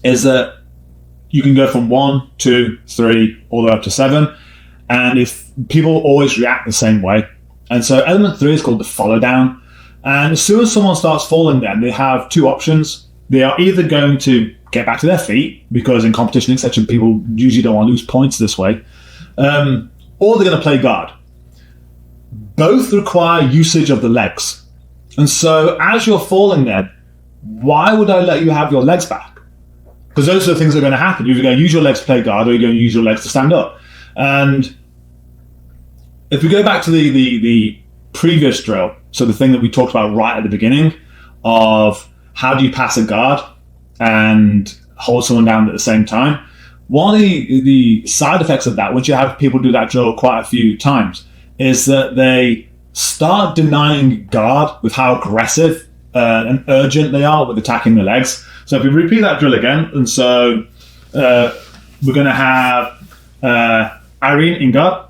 is that you can go from 1, 2, 3, all the way up to 7. And if people always react the same way. And so element 3 is called the follow down. And as soon as someone starts falling then, they have two options. They are either going to get back to their feet, because in competition, etc., people usually don't want to lose points this way, or they're going to play guard. Both require usage of the legs. And so as you're falling there, why would I let you have your legs back? Because those are the things that are going to happen. You're either going to use your legs to play guard, or you're going to use your legs to stand up. And if we go back to the previous drill, so the thing that we talked about right at the beginning of how do you pass a guard and hold someone down at the same time, one of the side effects of that, once you have people do that drill quite a few times, is that they start denying guard with how aggressive and urgent they are with attacking the legs. So if we repeat that drill again, and so we're going to have Irene in guard,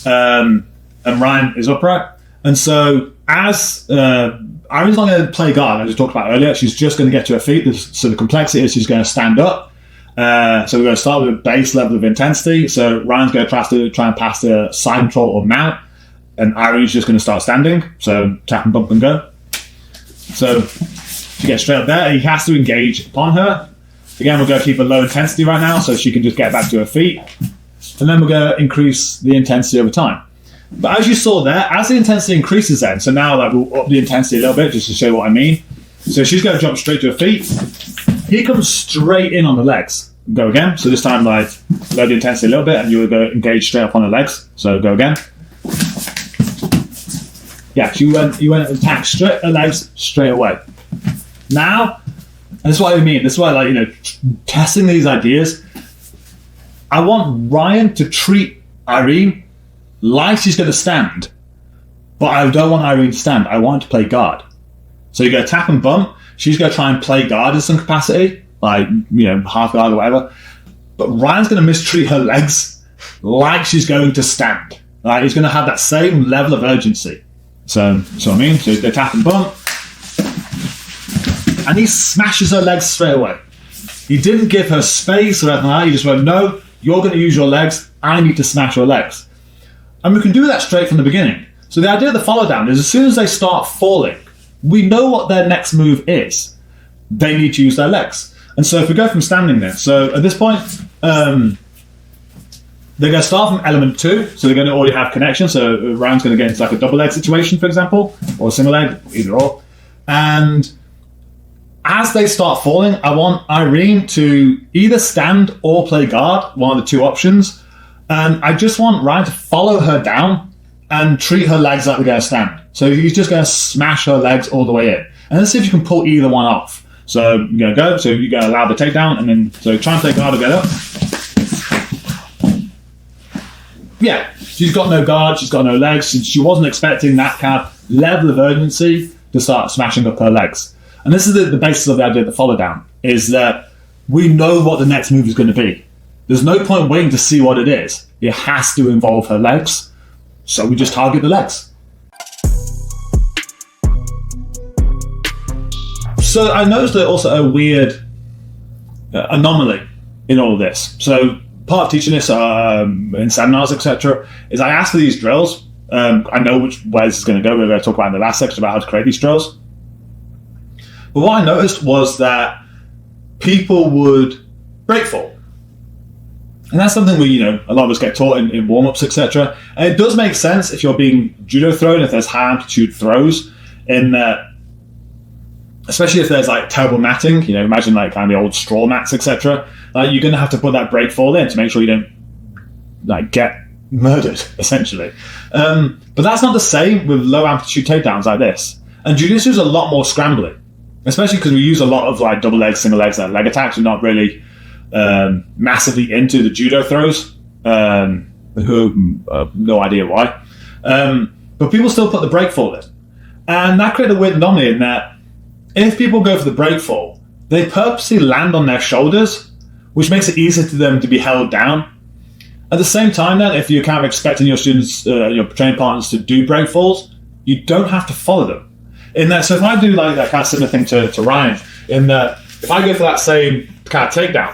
and Ryan is upright. And so as Irene's not going to play guard, as we talked about earlier, she's just going to get to her feet. So the complexity is she's going to stand up. So we're going to start with a base level of intensity. So Ryan's going to try and pass the side control or mount, and Irene's just going to start standing. So tap and bump and go. So she gets straight up there. He has to engage upon her. Again, we're going to keep a low intensity right now, so she can just get back to her feet. And then we're going to increase the intensity over time. But as you saw there, as the intensity increases then, so now like we'll up the intensity a little bit just to show what I mean. So she's going to jump straight to her feet. He comes straight in on the legs. Go again. So this time, like, lower the intensity a little bit, and you'll go engage straight up on the legs. So go again. Yeah, you went and attacked straight the legs straight away. Now, and this is what I mean. This is why, like, testing these ideas. I want Ryan to treat Irene like she's going to stand, but I don't want Irene to stand. I want her to play guard. So you go tap and bump. She's going to try and play guard in some capacity, like, half guard or whatever. But Ryan's going to mistreat her legs like she's going to stand. Like, he's going to have that same level of urgency. So I mean, so they tap and bump, and he smashes her legs straight away. He didn't give her space or anything like that. He just went, no, you're going to use your legs. I need to smash your legs. And we can do that straight from the beginning. So the idea of the follow down is as soon as they start falling, we know what their next move is. They need to use their legs. And so if we go from standing there, so at this point, they're going to start from element 2, so they're going to already have connection. So Ryan's going to get into like a double leg situation, for example, or a single leg, either or. And as they start falling, I want Irene to either stand or play guard, one of the two options. And I just want Ryan to follow her down and treat her legs like they're going to stand. So he's just going to smash her legs all the way in. And let's see if you can pull either one off. So you're going to go, so you're going to allow the takedown, and then, so try and play guard together. Yeah, she's got no guard, she's got no legs, and she wasn't expecting that kind of level of urgency to start smashing up her legs. And this is the basis of the idea of the follow down, is that we know what the next move is going to be. There's no point waiting to see what it is. It has to involve her legs, so we just target the legs. So I noticed that also a weird anomaly in all of this. So part of teaching this in seminars, etc., is I ask for these drills. I know where this is going to go. We're going to talk about in the last section about how to create these drills. But what I noticed was that people would break fall. And that's something we, a lot of us get taught in warm-ups, etc. And it does make sense if you're being judo thrown, if there's high amplitude throws, in that, especially if there's like terrible matting, imagine like kind of the old straw mats, etc. You're going to have to put that break fall in to make sure you don't like get murdered, essentially. But that's not the same with low amplitude takedowns like this. And jiu-jitsu is a lot more scrambling, especially because we use a lot of like double legs, single legs, like leg attacks. We're not really massively into the judo throws, who no idea why. But people still put the break fall in. And that created a weird anomaly in that if people go for the break fall, they purposely land on their shoulders, which makes it easier for them to be held down. At the same time then, if you're kind of expecting your students, your training partners to do break falls, you don't have to follow them. In that, so if I do like that kind of similar thing to Ryan, in that if I go for that same kind of takedown,